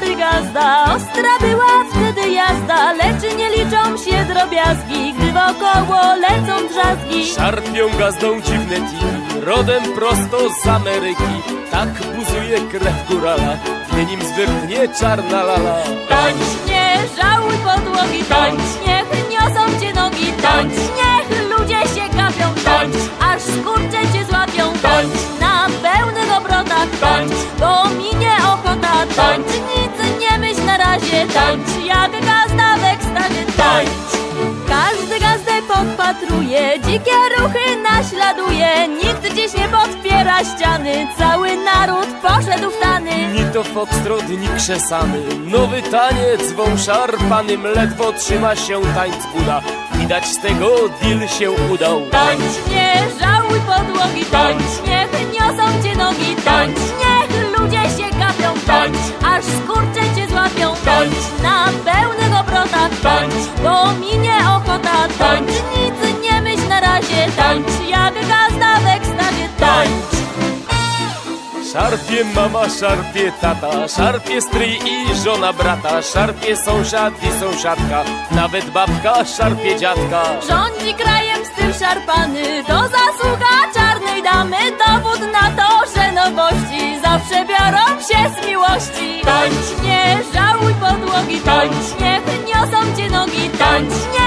każdy gazda. Ostra była wtedy jazda, lecz nie liczą się drobiazgi, gdy wokoło lecą drzazgi. Szarpią gazdą dziwne tiki, rodem prosto z Ameryki. Tak buzuje krew górala, gdy nim zwyrtnie czarna lala. Tańcz, nie żałuj podłogi, tańcz, niech niosą cię nogi, tańcz, niech ludzie się gapią, tańcz, aż skurcze cię złapią, tańcz, na pełnych obrotach, tańcz, bo minie ochota, tańcz, nic nie myśl na razie, tańcz, jak gazda w ekstazie, tańcz. Każdy gazdę podpatruje, dzikie ruchy naśladuje, nikt dziś nie podpiera ściany, cały naród poszedł w tany. Ni to foxtrot, ni krzesany, nowy taniec wą szarpanym, ledwo trzyma się tańc Buda, widać z tego deal się udał. Tańcz, nie żałuj podłogi, tańcz, niech niosą cię nogi, tańcz, niech ludzie się gapią, tańcz, aż skurcze cię złapią, tańcz, na pełnych obrotach, tańcz, bo minie ochota, tańcz, nic nie myśl na razie, tańcz, jak gazda w ekstazie, tańcz. Szarpie mama, szarpie tata, szarpie stryj i żona brata, szarpie sąsiad i sąsiadka, nawet babka szarpie dziadka. Rządzi krajem styl szarpany, to zasługa czarnej damy, dowód na to, że nowości zawsze biorą się z miłości. Tańcz, nie żałuj podłogi, tańcz, niech niosą cię nogi, tańcz, nie